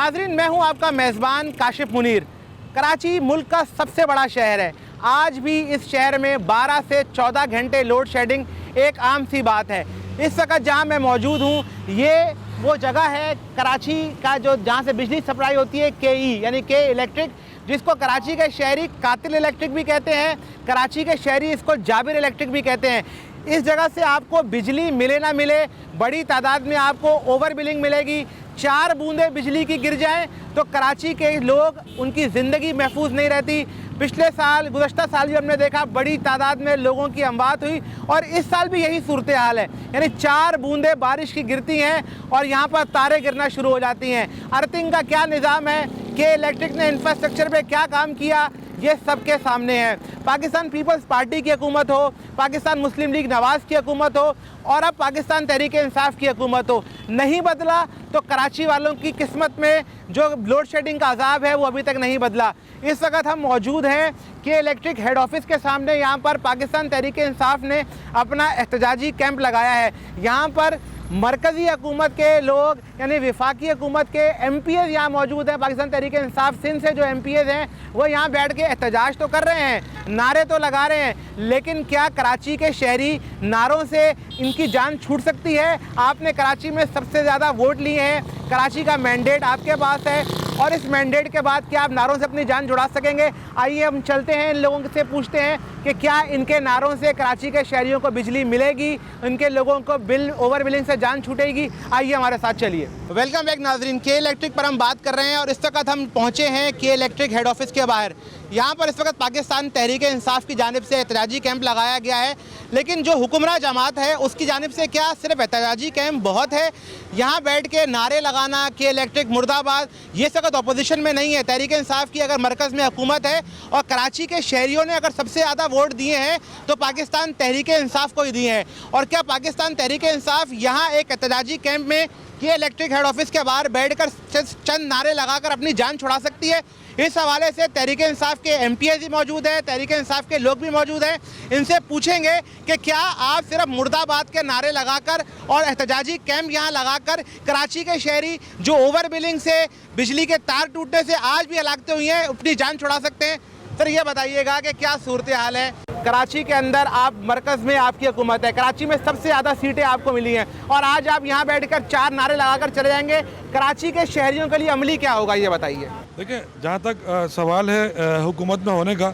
नाजरीन, मैं हूं आपका मेज़बान काशिफ मुनीर। कराची मुल्क का सबसे बड़ा शहर है। आज भी इस शहर में 12 से 14 घंटे लोड शेडिंग एक आम सी बात है। इस वक्त जहां मैं मौजूद हूं, ये वो जगह है कराची का जो जहां से बिजली सप्लाई होती है, KE यानी के इलेक्ट्रिक, जिसको कराची के शहरी कातिल इलेक्ट्रिक भी कहते हैं, कराची के शहरी इसको जाबिर इलेक्ट्रिक भी कहते हैं। इस जगह से आपको बिजली मिले ना मिले, बड़ी तादाद में आपको ओवर बिलिंग मिलेगी। 4 बूंदे बिजली की गिर जाएं तो कराची के लोग, उनकी ज़िंदगी महफूज नहीं रहती। पिछले साल, गुज़श्ता साल भी हमने देखा बड़ी तादाद में लोगों की अमवात हुई, और इस साल भी यही सूरत हाल है। यानी 4 बूंदे बारिश की गिरती हैं और यहाँ पर तारे गिरना शुरू हो जाती हैं। अर्थिंग का क्या निज़ाम है, के इलेक्ट्रिक ने इंफ्रास्ट्रक्चर पे क्या काम किया, ये सबके सामने है। पाकिस्तान पीपल्स पार्टी की हुकूमत हो, पाकिस्तान मुस्लिम लीग नवाज़ की हुकूमत हो, और अब पाकिस्तान तहरीक इंसाफ की हुकूमत हो, नहीं बदला तो कराची वालों की किस्मत में जो लोड शेडिंग का अजाब है वो अभी तक नहीं बदला। इस वक्त हम मौजूद हैं के इलेक्ट्रिक हेड ऑफिस के सामने। यहाँ पर पाकिस्तान तहरीक इंसाफ ने अपना एहतजाजी कैंप लगाया है। यहाँ पर मरकज़ी हुकूमत के लोग यानी वफाकी हुकूमत के MPs यहाँ मौजूद हैं। पाकिस्तान तहरीक इंसाफ सिंध से जो MPs हैं वो यहाँ बैठ के एहतजाज तो कर रहे हैं, नारे तो लगा रहे हैं, लेकिन क्या कराची के शहरी नारों से इनकी जान छूट सकती है? आपने कराची में सबसे ज़्यादा वोट लिए हैं, कराची का मैंडेट आपके पास है, और इस मैंडेट के बाद क्या आप नारों से अपनी जान छुड़ा सकेंगे? आइए हम चलते हैं, इन लोगों से पूछते हैं कि क्या इनके नारों से कराची के शहरियों को बिजली मिलेगी, इनके लोगों को ओवर बिलिंग से जान छूटेगी। आइए हमारे साथ चलिए। वेलकम बैक नाजरीन, के इलेक्ट्रिक पर हम बात कर रहे हैं और इस वक्त हम पहुँचे हैं के इलेक्ट्रिक हेड ऑफिस के बाहर। यहाँ पर इस वक्त पाकिस्तान तहरीक इंसाफ की जानिब से एहतजाजी कैंप लगाया गया है, लेकिन जो हुक्मरान जमात है उसकी जानिब से क्या सिर्फ एहतजाजी कैंप बहुत है? यहाँ बैठ के नारे लगाना के इलेक्ट्रिक मुर्दाबाद, ये वक्त अपोजिशन में नहीं है। तहरीक इंसाफ की अगर मरकज़ में हुकूमत है और कराची के शहरियों ने अगर सबसे ज़्यादा वोट दिए हैं तो पाकिस्तान तहरीक इंसाफ को ही दिए हैं। और क्या पाकिस्तान तहरीक इंसाफ यहाँ एक एहतजाजी कैंप में के इलेक्ट्रिक हेड ऑफिस के बाहर बैठकर चंद नारे लगाकर अपनी जान छुड़ा सकती है? इस हवाले से तहरीक इंसाफ के MPs भी मौजूद हैं, तहरीक इंसाफ के लोग भी मौजूद हैं। इनसे पूछेंगे कि क्या आप सिर्फ मुर्दाबाद के नारे लगाकर और एहतजाजी कैंप यहाँ लगाकर कराची के शहरी जो ओवर बिलिंग से, बिजली के तार टूटने से आज भी हलाकतें हुई हैं, अपनी जान छुड़ा सकते हैं? सर ये बताइएगा कि क्या सूरत हाल है कराची के अंदर? आप मरकज़ में आपकी हुकूमत है, कराची में सबसे ज़्यादा सीटें आपको मिली हैं, और आज आप यहाँ बैठकर 4 नारे लगाकर चले जाएंगे, कराची के शहरियों के लिए अमली क्या होगा, ये बताइए। देखिए, जहाँ तक सवाल है हुकूमत में होने का,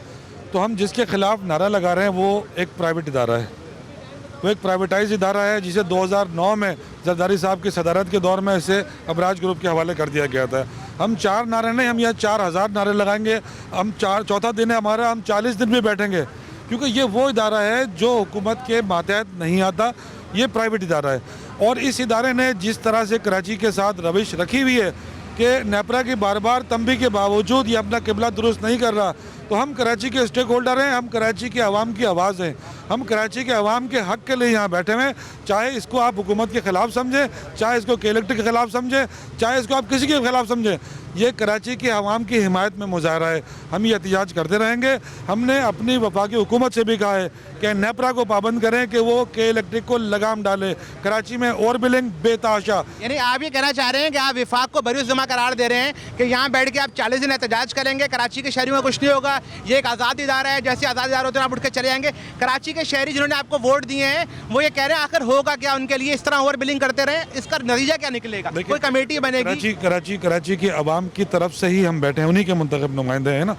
तो हम जिसके ख़िलाफ़ नारा लगा रहे हैं वो एक प्राइवेट इदारा है। वो एक प्राइवेटाइज इदारा है जिसे 2009 में जरदारी साहब की सदारत के दौर में इसे अबराज ग्रुप के हवाले कर दिया गया था। हम 4 नारे नहीं, हम यहाँ 4000 नारे लगाएंगे। हम चौथा दिन है हमारा, हम 40 दिन भी बैठेंगे, क्योंकि ये वो इदारा है जो हुकूमत के मातहत नहीं आता। ये प्राइवेट इदारा है, और इस इदारे ने जिस तरह से कराची के साथ रविश रखी हुई है कि नेपरा की बार बार तंबी के बावजूद ये अपना किबला दुरुस्त नहीं कर रहा, तो हम कराची के स्टेक होल्डर हैं, हम कराची के अवाम की आवाज़ हैं, हम कराची के अवाम के हक़ के लिए यहाँ बैठे हुए हैं। चाहे इसको आप हुकूमत के ख़िलाफ़ समझें, चाहे इसको के इलेक्ट्रिक के ख़िलाफ़ समझें, चाहे इसको आप किसी के ख़िलाफ़ समझें, ये कराची के अवाम की हिमायत में मुजाहरा है। हम ये एहतजाज करते रहेंगे। हमने अपनी वफाकी हुकूमत से भी कहा है कि नेपरा को पाबंद करें कि वो के इलेक्ट्रिक को लगाम डाले। कराची में और बिलिंग बेताशा। यानी आप ये कहना चाह रहे हैं कि आप विफाक को बरी ज़िम्मा करार दे रहे हैं कि यहाँ बैठ के आप 40 दिन एहतजाज करेंगे, कराची के शहरियों में कुछ नहीं होगा, ये एक आज़ाद इदारा है, जैसे आज़ाद इदारा होते हैं आप उठ के चले जाएंगे। कराची के शहरी जिन्होंने आपको वोट दिए हैं वो ये कह रहे हैं आखिर होगा क्या उनके लिए? इस तरह ओवर बिलिंग करते रहे, इसका नतीजा क्या निकलेगा? कोई कमेटी बनेगी? कराची की आवाम की तरफ से ही हम बैठे हैं, उन्हीं के मुंतखब नुमाइंदे हैं ना।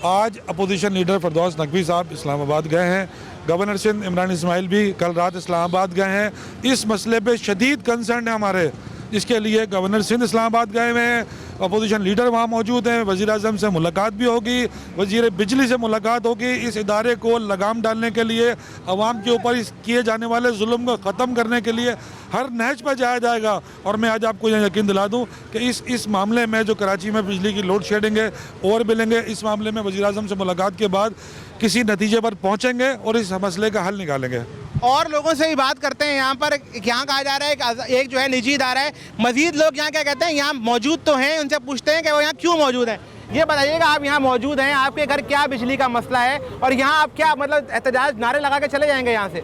आज अपोजिशन लीडर फरदौस नकवी साहब इस्लामाबाद गए हैं, गवर्नर सिंध इमरान इस्माइल भी कल रात इस्लामाबाद गए हैं। इस मसले पे शदीद कंसर्न है हमारे, इसके लिए गवर्नर सिंध इस्लामाबाद गए हुए हैं, अपोजिशन लीडर वहाँ मौजूद हैं, वज़ीर आज़म से मुलाकात भी होगी, वज़ीर बिजली से मुलाकात होगी। इस इदारे को लगाम डालने के लिए, अवाम के ऊपर किए जाने वाले जुल्म को ख़त्म करने के लिए हर नहज पर जाया जाएगा। और मैं आज आपको यह यकीन दिला दूँ कि इस मामले में जो कराची में बिजली की लोड शेडिंग है, ओवर बिलिंग है, इस मामले में वज़ीर आज़म से मुलाकात के बाद किसी नतीजे पर पहुँचेंगे और इस मसले का हल निकालेंगे। और लोगों से भी बात करते हैं। यहाँ पर यहाँ कहा जा रहा है कि एक जो है निजी इदारा है, मजीद लोग यहाँ क्या कहते हैं, यहाँ मौजूद तो हैं, उनसे पूछते हैं कि वो यहाँ क्यों मौजूद हैं। ये बताइएगा, आप यहाँ मौजूद हैं, आपके घर क्या बिजली का मसला है और यहाँ आप क्या मतलब एहतजाज नारे लगा के चले जाएंगे यहाँ से?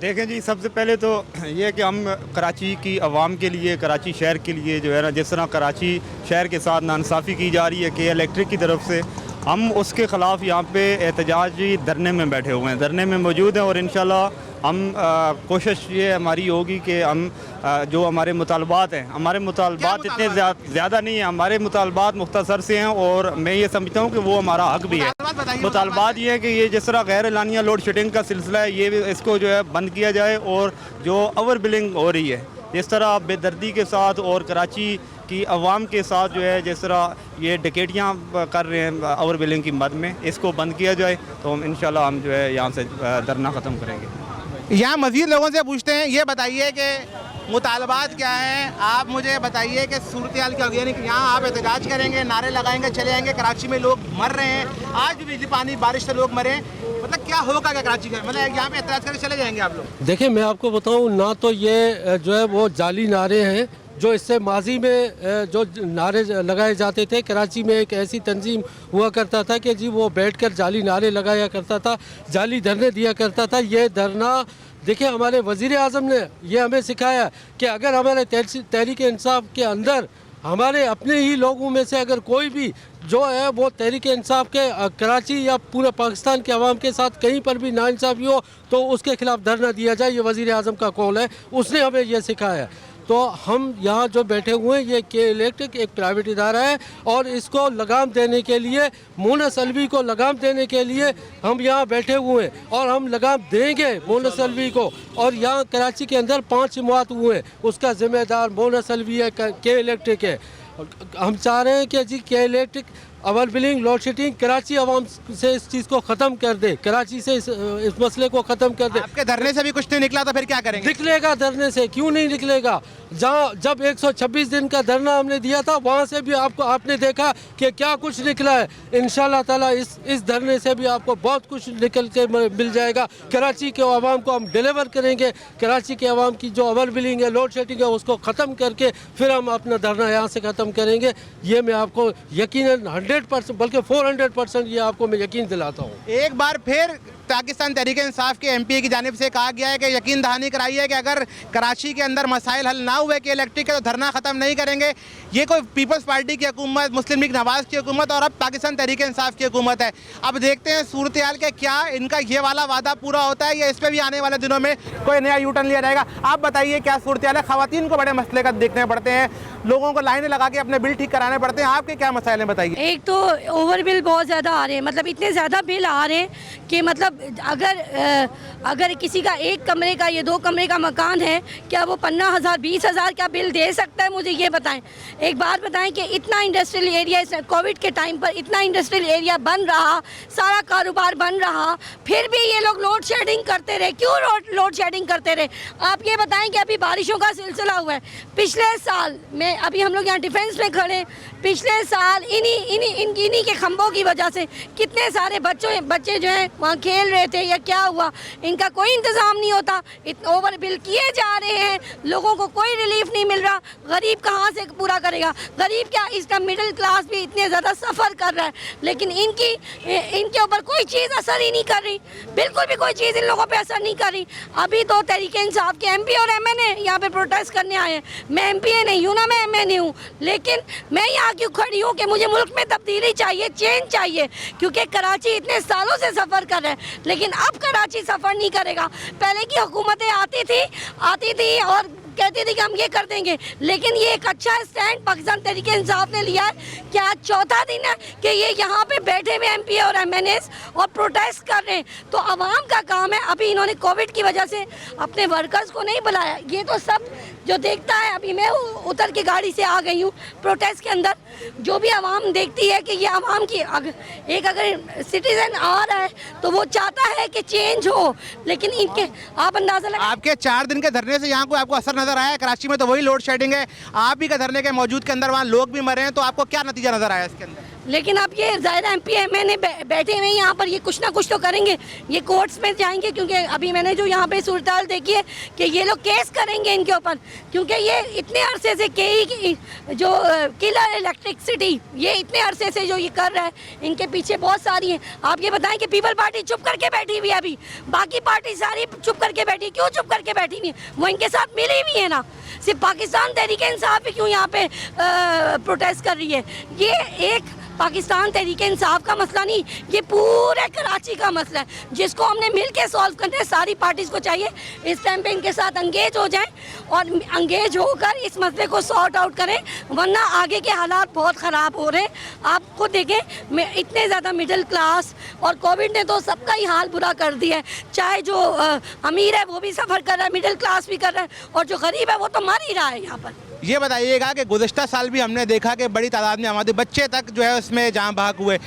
देखें जी, सबसे पहले तो ये है कि हम कराची की आवाम के लिए, कराची शहर के लिए जो है ना, जिस तरह कराची शहर के साथ नाइंसाफ़ी की जा रही है के इलेक्ट्रिक की तरफ से, हम उसके ख़िलाफ़ यहाँ पे एहतजाजी धरने में बैठे हुए हैं, धरने में मौजूद हैं। और इंशाल्लाह हम कोशिश ये हमारी होगी कि हम जो हमारे मुतालबात हैं, हमारे मुतालबात इतने ज़्यादा नहीं हैं, हमारे मुतालबात मुख्तसर से हैं और मैं ये समझता हूँ कि वो हमारा हक भी है। मुतालबात ये है कि ये जिस तरह गैर एलानिया लोड शेडिंग का सिलसिला है, ये इसको जो है बंद किया जाए। और जो ओवर बिलिंग हो रही है, जिस तरह बेदर्दी के साथ और कराची की आवाम के साथ जो है जिस तरह ये डकैतियाँ कर रहे हैं ओवर बिलिंग की मद में, इसको बंद किया जाए तो हम इंशाल्लाह हम जो है यहाँ से धरना ख़त्म करेंगे। यहाँ मज़ीद लोगों से पूछते हैं, ये बताइए कि मुतालबात क्या हैं, आप मुझे बताइए कि सूरत हाल क्या होगी। यानी कि यहाँ आप एहतजाज करेंगे, नारे लगाएंगे, चले जाएंगे, कराची में लोग मर रहे हैं, आज भी बिजली पानी बारिश से लोग मरे, मतलब क्या होगा क्या कराची का, मतलब यहाँ पे एहतजाज करके चले जाएंगे आप लोग? देखिए, मैं आपको बताऊँ ना, तो ये जो है वो जाली नारे हैं जो इससे माजी में जो नारे लगाए जाते थे। कराची में एक ऐसी तंजीम हुआ करता था कि जी वो बैठकर जाली नारे लगाया करता था, जाली धरने दिया करता था। ये धरना देखिए, हमारे वज़ीर आज़म ने ये हमें सिखाया कि अगर हमारे तहरीक इंसाफ के अंदर हमारे अपने ही लोगों में से अगर कोई भी जो है वो तहरीक इंसाफ के कराची या पूरे पाकिस्तान के अवाम के साथ कहीं पर भी नाइंसाफ़ी हो तो उसके ख़िलाफ़ धरना दिया जाए। ये वज़ीर आज़म का कौल है, उसने हमें ये सिखाया। तो हम यहाँ जो बैठे हुए हैं, ये के इलेक्ट्रिक एक प्राइवेट इदारा है और इसको लगाम देने के लिए, मोनस अलवी को लगाम देने के लिए हम यहाँ बैठे हुए हैं और हम लगाम देंगे मोनस अलवी को। और यहाँ कराची के अंदर 5 मौत हुए हैं, उसका ज़िम्मेदार मोनस अलवी है, के इलेक्ट्रिक है। हम चाह रहे हैं कि जी के electric over billing, load shedding, Karachi आवाम से इस चीज़ को ख़त्म कर दे, कराची से इस मसले को ख़त्म कर दे। आपके धरने से भी कुछ नहीं निकला तो फिर क्या करेंगे? निकलेगा धरने से, क्यों नहीं निकलेगा? जहाँ जब 126 दिन का धरना हमने दिया था, वहाँ से भी आपने देखा कि क्या कुछ निकला है। इंशाल्लाह ताला इस धरने से भी आपको बहुत कुछ निकल के मिल जाएगा। कराची के आवाम को हम डिलीवर करेंगे, कराची के आवाम की जो ओवर बिलिंग है, लोड शेडिंग है, उसको ख़त्म करके फिर हम अपना धरना यहाँ से ख़त्म करेंगे। ये मैं आपको यकीनन 100% बल्कि 400% ये आपको मैं यकीन दिलाता हूँ। एक बार फिर पाकिस्तान तहरीक इंसाफ के एमपी की जानिब से कहा गया है कि यकीन दहानी कराई है कि अगर कराची के अंदर मसाइल हल ना हुए कि इलेक्ट्रिक के, तो धरना ख़त्म नहीं करेंगे। ये कोई पीपल्स पार्टी की हुकूमत, मुस्लिम लीग नवाज़ की हुकूमत और अब पाकिस्तान तहरीक इंसाफ की हुकूमत है। अब देखते हैं सूरत हाल के क्या इनका ये वाला वादा पूरा होता है या इस पर भी आने वाले दिनों में कोई नया यूटर्न लिया जाएगा। आप बताइए क्या सूरत हाल है? ख़वातीन को बड़े मसले का देखने पड़ते हैं, लोगों को लाइनें लगा के अपने बिल ठीक कराने पड़ते हैं, आपके क्या मसाइल हैं बताइए? एक तो ओवर बिल बहुत ज़्यादा आ रहे हैं, मतलब इतने ज़्यादा बिल आ रहे हैं कि मतलब अगर किसी का 1 कमरे का या 2 कमरे का मकान है, क्या वो 15,000 20,000 का बिल दे सकता है? मुझे ये बताएं। एक बात बताएं कि इतना इंडस्ट्रियल एरिया, इस कोविड के टाइम पर इतना इंडस्ट्रियल एरिया बन रहा, सारा कारोबार बन रहा, फिर भी ये लोग लोड शेडिंग करते रहे। क्यों लोड शेडिंग करते रहे? आप ये बताएं कि अभी बारिशों का सिलसिला हुआ है। पिछले साल में, अभी हम लोग यहाँ डिफेंस में खड़े, पिछले साल इन्हीं के खंभों की वजह से कितने सारे बच्चे जो हैं वहाँ खेल रहे थे या क्या हुआ, इनका कोई इंतज़ाम नहीं होता। इतने ओवर बिल किए जा रहे हैं, लोगों को कोई रिलीफ नहीं मिल रहा। गरीब कहाँ से पूरा करेगा? गरीब क्या, इसका मिडिल क्लास भी इतने ज़्यादा सफ़र कर रहा है, लेकिन इनके ऊपर कोई चीज़ असर ही नहीं कर रही, बिल्कुल भी कोई चीज़ इन लोगों पे असर नहीं कर रही। अभी तो तहरीक इंसाफ के MP और MNA यहाँ पे प्रोटेस्ट करने आए हैं। मैं MPA नहीं हूँ ना, मैं MNA हूँ, लेकिन मैं यहाँ क्यों खड़ी हूँ कि मुझे मुल्क में तब्दीली चाहिए, चेंज चाहिए, क्योंकि कराची इतने सालों से सफ़र कर रहे हैं, लेकिन अब कराची सफ़र नहीं करेगा। पहले की हुकूमतें आती थी और कहती थी कि हम ये कर देंगे, लेकिन ये एक अच्छा स्टैंड पाकिस्तान तहरीक इंसाफ ने लिया है कि आज चौथा दिन है कि ये यहाँ पे बैठे हुए MP और MNAs और प्रोटेस्ट कर रहे हैं। तो आवाम का काम है, अभी इन्होंने कोविड की वजह से अपने वर्कर्स को नहीं बुलाया। ये तो सब जो देखता है, अभी मैं उतर के गाड़ी से आ गई हूँ प्रोटेस्ट के अंदर, जो भी आवाम देखती है कि ये आवाम की अगर सिटीजन आ रहा है तो वो चाहता है कि चेंज हो, लेकिन इनके आप अंदाज़ा लगा। आपके 4 दिन के धरने से यहाँ कोई आपको असर नजर आया? कराची में तो वही लोड शेडिंग है, आप भी का धरने के मौजूद के अंदर वहाँ लोग भी मरे हैं, तो आपको क्या नतीजा नजर आया इसके अंदर? लेकिन अब ये ज़ाहिर MP MNA बैठे हुए हैं यहाँ पर, ये कुछ ना कुछ तो करेंगे, ये कोर्ट्स में जाएंगे, क्योंकि अभी मैंने जो यहाँ पे सूरत देखी है कि ये लोग केस करेंगे इनके ऊपर, क्योंकि ये इतने अरसे से KE जो किलर इलेक्ट्रिसिटी, ये इतने अरसे से जो ये कर रहा है, इनके पीछे बहुत सारी हैं। आप ये बताएं कि पीपल पार्टी चुप करके बैठी हुई है, अभी बाकी पार्टी सारी चुप करके बैठी, क्यों चुप करके बैठी हुई है? वो इनके साथ मिली हुई है ना, सिर्फ पाकिस्तान तहरीक इंसाफ ही क्यों यहाँ पे प्रोटेस्ट कर रही है? ये एक पाकिस्तान तहरीक इंसाफ का मसला नहीं, ये पूरे कराची का मसला है, जिसको हमने मिल के सॉल्व करना है। सारी पार्टीज को चाहिए इस टाइम पे इनके साथ अंगेज हो जाएं और अंगेज होकर इस मसले को सॉर्ट आउट करें, वरना आगे के हालात बहुत ख़राब हो रहे हैं। आप खुद देखें, इतने ज़्यादा मिडिल क्लास और कोविड ने तो सबका ही हाल बुरा कर दिया है, चाहे जो अमीर है वो भी सफ़र कर रहा है, मिडिल क्लास भी कर रहा है, और जो गरीब है वो तो मर ही रहा है यहाँ पर। ये बताइएगा कि गुज़श्ता साल भी हमने देखा कि बड़ी तादाद में आबादी, बच्चे तक जो है उसमें जान बहक हुए।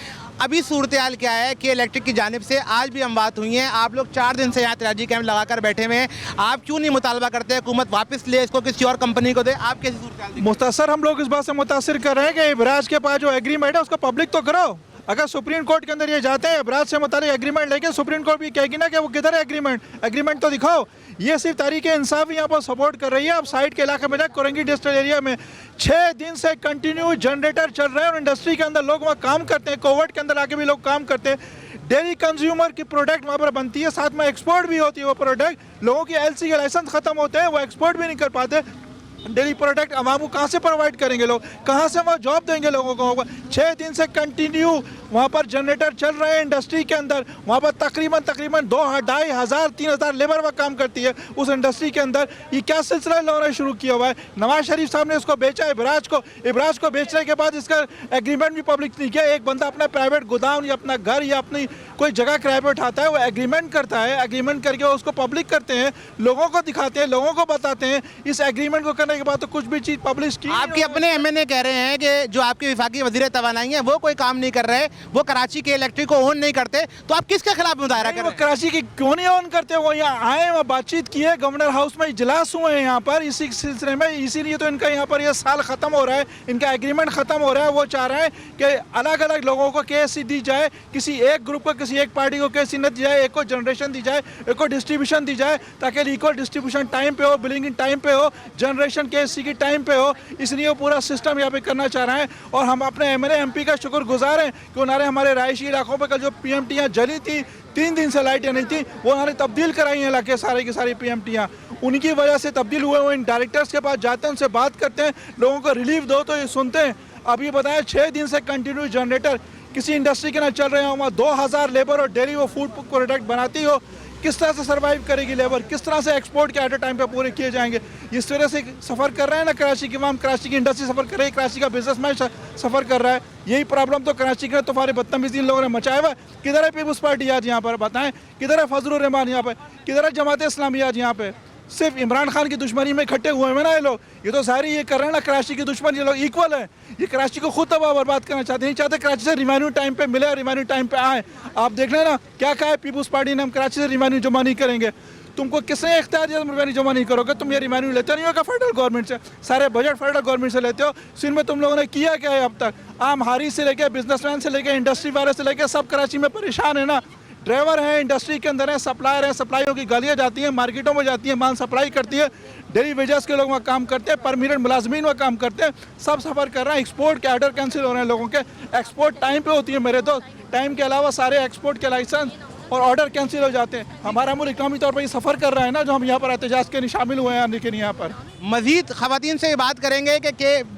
अभी सूरत हाल क्या है कि इलेक्ट्रिक की जानिब से आज भी अमवात हुई हैं, आप लोग 4 दिन से यहाँ तराजी कैंप लगाकर बैठे हुए हैं, आप क्यों नहीं मुतालबा करते हुकूमत वापस ले इसको, किसी और कंपनी को दे? आप कैसी सूरत हाल? मुख्तसर हम लोग इस बात से मुतासिर कर रहे हैं कि इब्राज के पास जो एग्रीमेंट है उसको पब्लिक तो करो। अगर सुप्रीम कोर्ट के अंदर ये जाते हैं इब्राज से मुतालिक एग्रीमेंट लेके, सुप्रीम कोर्ट भी कहेगी ना कि वो किधर है एग्रीमेंट तो दिखाओ। ये सिर्फ तहरीक इंसाफ यहाँ पर सपोर्ट कर रही है। अब साइड के इलाके में कोरंगी डिस्ट्रिक्ट एरिया में 6 दिन से कंटिन्यू जनरेटर चल रहे हैं और इंडस्ट्री के अंदर लोग वहाँ काम करते हैं, कोविड के अंदर आके भी लोग काम करते हैं। डेली कंज्यूमर की प्रोडक्ट वहाँ पर बनती है, साथ में एक्सपोर्ट भी होती है वो प्रोडक्ट। लोगों की LC के लाइसेंस ख़त्म होते हैं, वो एक्सपोर्ट भी नहीं कर पाते। डेली प्रोडक्ट आवाम को कहाँ से प्रोवाइड करेंगे लोग, कहाँ से वहाँ जॉब देंगे लोगों को? 6 दिन से कंटिन्यू वहाँ पर जनरेटर चल रहे हैं इंडस्ट्री के अंदर। वहाँ पर तकरीबन 2,500-3,000 लेबर वहाँ काम करती है उस इंडस्ट्री के अंदर। ये क्या सिलसिला लोगों ने शुरू किया हुआ है? नवाज शरीफ साहब ने इसको बेचा इब्राज को बेचने के बाद इसका एग्रीमेंट भी पब्लिक नहीं किया। एक बंदा अपना प्राइवेट गोदाम या अपना घर या अपनी कोई जगह किराए पे उठाता है, वो एग्रीमेंट करता है, एग्रीमेंट करके उसको पब्लिक करते हैं, लोगों को दिखाते हैं, लोगों को बताते हैं। इस एग्रीमेंट को करने के बाद तो कुछ भी चीज़ पब्लिश की। आपके अपने MNA कह रहे हैं कि जो आपके विफाकी वज़ीर तवानाई हैं वो कोई काम नहीं कर रहे, वो कराची के इलेक्ट्रिक को ओन नहीं करते, तो आप किसके खिलाफ मुजाहरा कर रहे हैं? कराची की क्यों नहीं ऑन करते? वो यहाँ आए, वहाँ बातचीत की है, गवर्नर हाउस में इजलास हुए हैं यहाँ पर इसी सिलसिले में। इसीलिए तो इनका यहाँ पर ये साल ख़त्म हो रहा है, इनका एग्रीमेंट ख़त्म हो रहा है। वो चाह रहे हैं कि अलग अलग लोगों को KSC दी जाए, किसी एक ग्रुप को, किसी एक पार्टी को KSC न दी जाए, एक को जनरेशन दी जाए, एक को डिस्ट्रीब्यूशन दी जाए, ताकि इक्वल डिस्ट्रीब्यूशन टाइम पे हो, बिलिंग टाइम पे हो, जनरेशन KSC की टाइम पे हो। इसलिए वो पूरा सिस्टम यहाँ पे करना चाह रहे हैं। और हम अपने MNA MP का शुक्रगुजार हैं कि उन्होंने हमारे रायशी इलाकों पर कल जो PMTयाँ जली थी, 3 दिन से लाइटें नहीं थी, वो उन्होंने तब्दील कराई हैं इलाके सारे की सारी PMTयाँ। उनकी वजह से तब्दील हुए। वो इन डायरेक्टर्स के पास जाते हैं, उनसे बात करते हैं, लोगों को रिलीफ दो तो ये सुनते हैं। अब ये बताया 6 दिन से कंटिन्यू जनरेटर किसी इंडस्ट्री के ना चल रहे हों, वहाँ 2,000 लेबर और डेली वो फूड प्रोडक्ट बनाती हो, किस तरह से सर्वाइव करेगी लेबर? किस तरह से एक्सपोर्ट के एट ए टाइम पे पूरे किए जाएंगे? इस तरह से सफ़र कर रहे हैं ना कराची की आवाम, कराची की इंडस्ट्री सफ़र कर रही है, कराची का बिजनेसमैन सफ़र कर रहा है। यही प्रॉब्लम तो कराची के तुम्हारे बदतमीजी इन लोगों ने मचाया हुआ है। किधर है पीपुल्स पार्टी आज यहाँ पर? बताएं, किधर है फजलुर रहमान यहाँ पर? किधर है जमात इस्लामी आज यहाँ पे? सिर्फ इमरान खान की दुश्मनी में इकट्ठे हुए हैं ना ये लोग। ये तो सारी ये कर रहे हैं ना कराची की दुश्मनी, ये लोग इक्वल है। ये कराची को खुद तबाह बर्बाद करना चाहते हैं, नहीं चाहते कराची से रिवेन्यू टाइम पे मिले, रिवेन्यू टाइम पे आए। आप देख लें ना क्या कहा है पीपुल्स पार्टी ने, हम कराची से रिवेन्यू जमा नहीं करेंगे। तुमको किसने इख्तियार दिया तुम रिवेन्यू जमा नहीं करोगे? तुम ये रिवेन्यू लेते नहीं होगा फेडरल गवर्नमेंट से, सारे बजट फेडरल गवर्नमेंट से लेते हो। सिंध में तुम लोगों ने किया क्या है अब तक? आम हारी से लेके, बिजनेसमैन से लेके, इंडस्ट्री वाले से लेके सब कराची में परेशान है ना। ड्राइवर हैं, इंडस्ट्री के अंदर हैं, सप्लायर हैं, सप्लाइयों की गालियाँ जाती हैं, मार्केटों में जाती हैं, माल सप्लाई करती है, डेली वेजेस के लोग वहाँ काम करते हैं, परमिनेंट मुलाजमीन वहाँ काम करते हैं, सब सफ़र कर रहे हैं। एक्सपोर्ट के ऑर्डर कैंसिल हो रहे हैं लोगों के। एक्सपोर्ट टाइम पे होती है मेरे दोस्त, टाइम के अलावा सारे एक्सपोर्ट के लाइसेंस और ऑर्डर कैंसिल हो जाते हैं। हमारा मुल्क इकनॉमी तौर पर ये सफ़र कर रहा है ना, जो हम यहाँ पर एहतजाज के शामिल हुए हैं। लेकिन यहाँ पर मज़ीद ख़वातीन से बात करेंगे कि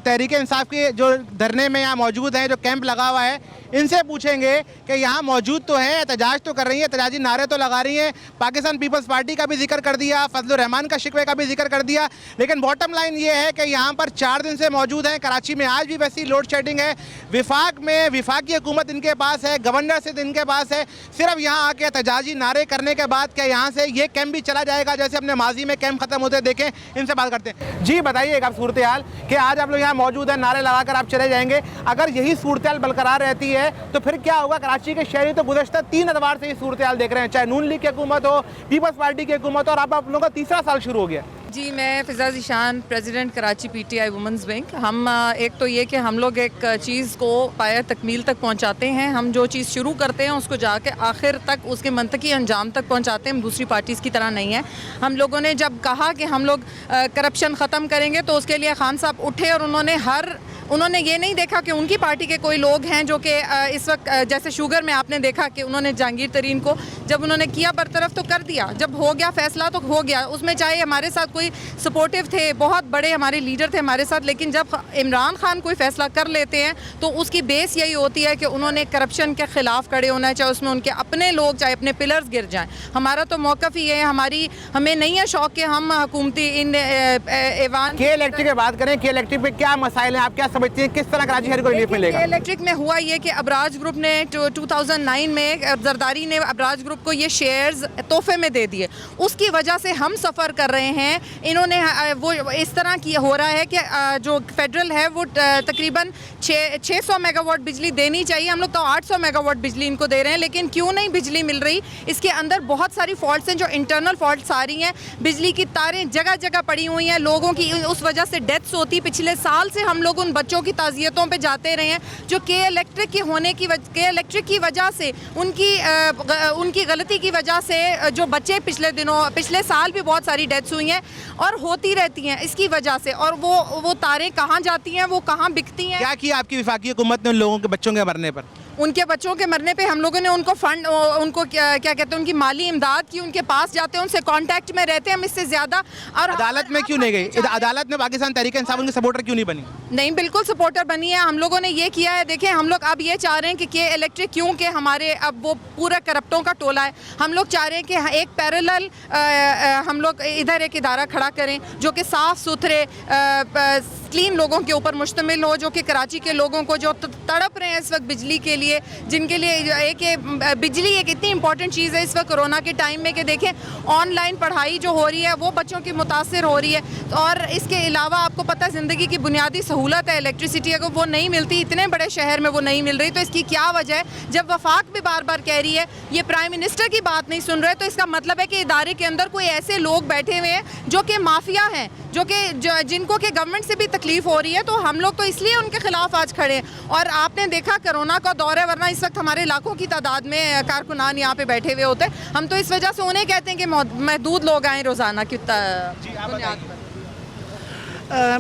तहरीक इंसाफ के जो धरने में यहाँ मौजूद हैं, जो कैंप लगा हुआ है, इनसे पूछेंगे कि यहाँ मौजूद तो हैं, एहतजाज तो कर रही हैं, एहतजाजी नारे तो लगा रही हैं, पाकिस्तान पीपल्स पार्टी का भी जिक्र कर दिया, फजलुर रहमान का शिकवे का भी जिक्र कर दिया, लेकिन बॉटम लाइन ये है कि यहाँ पर 4 दिन से मौजूद हैं। कराची में आज भी वैसी लोड शेडिंग है। विफाक में विफाकी हुकूमत इनके पास है, गवर्नर से इनके पास है। सिर्फ यहाँ आके एहतजाजी नारे करने के बाद क्या यहाँ से ये कैंप भी चला जाएगा जैसे अपने माजी में कैंप खत्म होते देखें? इनसे बात करते हैं। जी बताइएगा आप सूरत हाल कि आज आप लोग यहाँ मौजूद हैं, नारे लगाकर आप चले जाएंगे, अगर यही सूरत हाल बरकरार रहती है तो फिर क्या होगा? कराची के शहरी तो गुज़श्ता 3 अतवार से ये सूरत हाल देख रहे हैं, चाहे नून लीग की हुकूमत हो, पीपल्स पार्टी की हुकूमत हो, और अब आप लोगों का तीसरा साल शुरू हो गया। जी, मैं Fiza Zeeshan, president Karachi PTI women's wing. हम एक तो ये कि हम लोग एक चीज़ को पाया तकमील तक पहुंचाते हैं। हम जो चीज़ शुरू करते हैं उसको जाके आखिर तक उसके मंतकी अंजाम तक पहुंचाते हैं। हम दूसरी पार्टीज़ की तरह नहीं है। हम लोगों ने जब कहा कि हम लोग करप्शन ख़त्म करेंगे तो उसके लिए खान साहब उठे और उन्होंने ये नहीं देखा कि उनकी पार्टी के कोई लोग हैं जो कि इस वक्त जैसे शुगर में आपने देखा कि उन्होंने जहांगीर तरीन को जब उन्होंने किया बरतरफ तो कर दिया, जब हो गया फैसला तो हो गया। उसमें चाहे हमारे साथ कोई सपोर्टिव थे, बहुत बड़े हमारे लीडर थे हमारे साथ, लेकिन जब इमरान खान कोई फैसला कर लेते हैं तो उसकी बेस यही होती है कि उन्होंने करप्शन के ख़िलाफ़ खड़े होना है, चाहे उसमें उनके अपने लोग चाहे अपने पिलर्स गिर जाएँ। हमारा तो मौक़िफ़ ही है, हमें नहीं है शौक़ कि हम हुकूमती इन ऐवान के इलेक्ट्रिक की बात करें, के इलेक्ट्रिक पे क्या मसाइल हैं, आप क्या समझती हैं, किस तरह कराची शहर को रिलीफ मिलेगा? इलेक्ट्रिक में हुआ ये कि अबराज ग्रुप ने 2009 में जरदारी ने अबराज ग्रुप को ये शेयर्स तोहफे में दे दिए। उसकी वजह से हम सफ़र कर रहे हैं। इन्होंने वो इस तरह की हो रहा है कि जो फेडरल है वो तकरीबन 600 मेगावाट बिजली देनी चाहिए। हम लोग तो 800 मेगावाट बिजली इनको दे रहे हैं, लेकिन क्यों नहीं बिजली मिल रही? इसके अंदर बहुत सारी फॉल्ट्स हैं जो इंटरनल फॉल्ट्स आ रही हैं। बिजली की तारें जगह जगह पड़ी हुई हैं, लोगों की उस वजह से डेथ्स होती। पिछले साल से हम लोग उन बच्चों की ताज़ियतों पे जाते रहे हैं जो के इलेक्ट्रिक की वजह से उनकी गलती की वजह से जो बच्चे पिछले साल भी बहुत सारी डेथ्स हुई हैं और होती रहती हैं इसकी वजह से। और वो तारें कहाँ जाती हैं, वो कहाँ बिकती हैं? क्या किया आपकी वफाकी हुकूमत ने उन लोगों के बच्चों के मरने पर? उनके बच्चों के मरने पे हम लोगों ने उनको क्या कहते हैं, उनकी माली इमदाद की, उनके पास जाते हैं, उनसे कांटेक्ट में रहते हैं हम इससे ज़्यादा। और अदालत में क्यों नहीं गई? अदालत में पाकिस्तान तहरीक इंसाफ उनके सपोर्टर क्यों नहीं बनी? नहीं, बिल्कुल सपोर्टर बनी है। हम लोगों ने ये किया है, देखें हम लोग अब ये चाह रहे हैं कि इलेक्ट्रिक क्योंकि हमारे अब वो पूरा करप्टों का टोला है। हम लोग चाह रहे हैं कि एक पैरेलल हम लोग इधर एक इदारा खड़ा करें जो कि साफ़ सुथरे क्लीन लोगों के ऊपर मुश्तमिल हो, जो कि कराची के लोगों को जो तड़प रहे हैं इस वक्त बिजली के लिए, जिनके लिए बिजली एक इतनी इंपॉर्टेंट चीज़ है इस वक्त कोरोना के टाइम में कि देखें ऑनलाइन पढ़ाई जो हो रही है वो बच्चों की मुतासिर हो रही है। और इसके अलावा आपको पता है ज़िंदगी की बुनियादी सहूलत है इलेक्ट्रिसिटी, अगर वो नहीं मिलती, इतने बड़े शहर में वो नहीं मिल रही, तो इसकी क्या वजह है? जब वफाक भी बार बार कह रही है, ये प्राइम मिनिस्टर की बात नहीं सुन रहे, तो इसका मतलब है कि इदारे के अंदर कोई ऐसे लोग बैठे हुए हैं जो कि माफिया हैं, जिनको कि गवर्नमेंट से भी तकलीफ हो रही है। तो हम लोग तो इसलिए उनके खिलाफ आज खड़े हैं। और आपने देखा कोरोना का दौर है, वरना इस वक्त हमारे लाखों की तादाद में कारकुनान यहाँ पे बैठे हुए होते हैं। हम तो इस वजह से उन्हें कहते हैं कि महदूद लोग आए रोज़ाना की बुनियाद पर।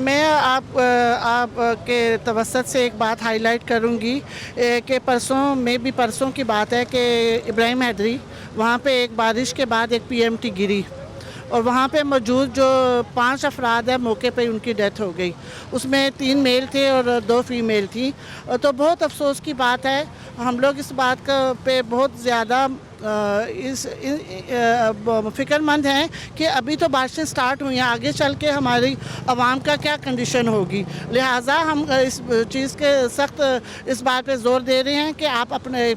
मैं आप के तवसत से एक बात हाईलाइट करूंगी कि परसों की बात है कि इब्राहिम हैदरी वहाँ पे एक बारिश के बाद एक पीएमटी गिरी और वहाँ पे मौजूद जो 5 अफराद है मौके पे उनकी डेथ हो गई। उसमें 3 मेल थे और 2 फीमेल थी। तो बहुत अफसोस की बात है। हम लोग इस बात पे बहुत ज़्यादा फ़िक्रमंद हैं कि अभी तो बारिशें स्टार्ट हुई हैं, आगे चल के हमारी आवाम का क्या कंडीशन होगी। लिहाजा हम इस चीज़ के सख्त इस बात पे ज़ोर दे रहे हैं कि आप अपने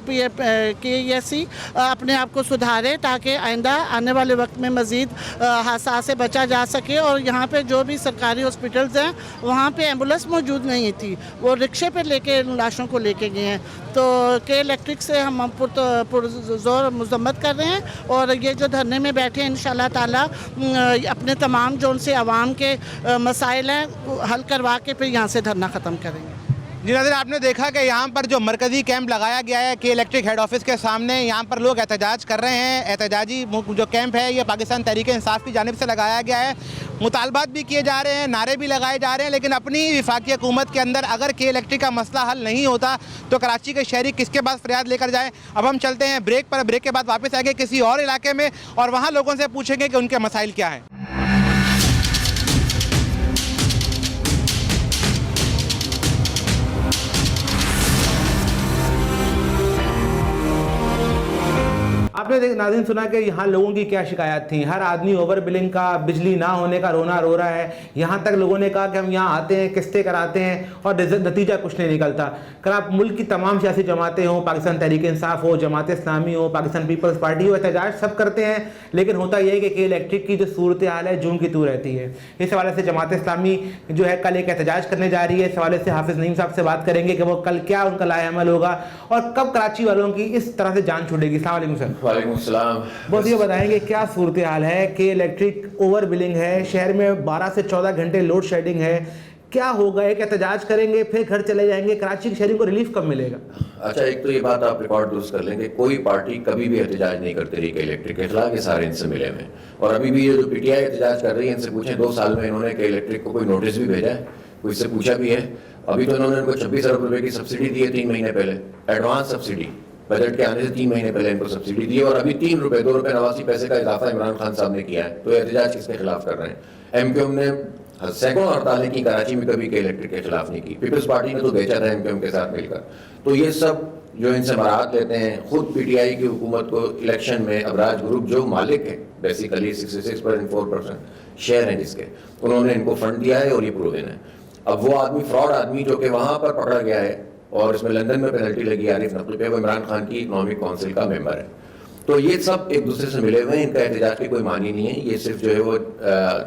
KESC अपने आप को सुधारें ताकि आइंदा आने वाले वक्त में मज़ीद हादसा से बचा जा सके। और यहाँ पे जो भी सरकारी हॉस्पिटल्स हैं वहाँ पे एम्बुलेंस मौजूद नहीं थी, वो रिक्शे पे लेके लाशों को लेके गए हैं। तो के इलेक्ट्रिक से हम पुरज़ोर मज़म्मत कर रहे हैं और ये जो धरने में बैठे हैं इंशाल्लाह ताला अपने तमाम जो उनसे आवाम के मसाइल हैं हल करवा के फिर यहाँ से धरना ख़त्म करेंगे। जी नाज़रीन, आपने देखा कि यहाँ पर जो मरकज़ी कैंप लगाया गया है के इलेक्ट्रिक हेड ऑफिस के सामने, यहाँ पर लोग एहतजाज कर रहे हैं। एहतजाजी जो कैंप है ये पाकिस्तान तहरीक इंसाफ की जानिब से लगाया गया है। मुतालबात भी किए जा रहे हैं, नारे भी लगाए जा रहे हैं, लेकिन अपनी वफाकी हुकूमत के अंदर अगर के इलेक्ट्रिक का मसला हल नहीं होता तो कराची के शहरी किसके पास फरियाद लेकर जाए। अब हम चलते हैं ब्रेक पर, ब्रेक के बाद वापस आएंगे किसी और इलाके में और वहाँ लोगों से पूछेंगे कि उनके मसाइल क्या हैं। आपने नाज़रीन सुना कि यहाँ लोगों की क्या शिकायत थी। हर आदमी ओवर बिलिंग का, बिजली ना होने का रोना रो रहा है। यहाँ तक लोगों ने कहा कि हम यहाँ आते हैं, किस्तें कराते हैं और नतीजा कुछ नहीं निकलता। कल आप मुल्क की तमाम सियासी जमातें हों, पाकिस्तान तहरीक इंसाफ हो, जमात इस्लामी हो, पाकिस्तान पीपल्स पार्टी हो, एहतजाज सब करते हैं, लेकिन होता यह है कि के इलेक्ट्रिक की जो सूरत हाल है जून की तू रहती है। इस हवाले से जमात इस्लामी जो है कल एक एहतजाज करने जा रही है। इस हवाले से हाफिज़ नईम साहब से बात करेंगे कि वो कल क्या उनका लाए अमल होगा और कब कराची वालों की इस तरह से जान छूटेगी। अस्सलाम वालेकुम सर। वालेकुम सलाम। बस ये बताएंगे क्या सूरत हाल है कि इलेक्ट्रिक ओवर बिलिंग है, शहर में 12 से 14 घंटे लोड शेडिंग है, क्या होगा? एक एहतजाज करेंगे फिर घर चले जाएंगे, कराची के शहरी को रिलीफ कब मिलेगा? अच्छा, एक तो ये बात आप रिकॉर्ड दुरुस्त कर लेंगे, कोई पार्टी कभी भी एहतजाज नहीं करती रही कि इलेक्ट्रिक के खिलाफ, ये सारे इनसे मिले हुए। और अभी भी ये जो पीटीआई एहतजाज कर रही है, इनसे पूछें 2 साल में इन्होंने के इलेक्ट्रिक को कोई नोटिस भी भेजा है, कोई इससे पूछा भी है? अभी तो इन्होंने इनको 26 अरब रुपए की सब्सिडी दी है 3 महीने पहले, एडवांस सब्सिडी, बजट के आने से 3 महीने पहले इनको सब्सिडी दी है। और अभी 3 रुपए 2 रुपए 89 पैसे का इजाफा इमरान खान साहब ने किया है। तो एहतजाज किसके खिलाफ कर रहे हैं? एमक्यूएम ने सैकड़ों हड़तालें की, कराची में कभी के इलेक्ट्रिक के खिलाफ नहीं की। पीपल्स पार्टी ने तो बेचा था एमक्यूएम के साथ मिलकर। तो ये सब जो इनसे बरात लेते हैं, खुद पीटीआई की हुकूमत को इलेक्शन में अबराज ग्रुप जो मालिक है बेसिकली 66.4% शेयर हैं जिसके, उन्होंने इनको फंड दिया है और ये प्रूवन है। अब वो आदमी, फ्रॉड आदमी जो कि वहां पर पकड़ा गया है और इसमें लंदन में पेनल्टी लगी आरिफ नकवी पे, वो इमरान खान की इकोनॉमिक काउंसिल का मेंबर है। तो ये सब एक दूसरे से मिले हुए हैं, इनका एहतजाज की कोई मानी नहीं है। ये सिर्फ जो है वो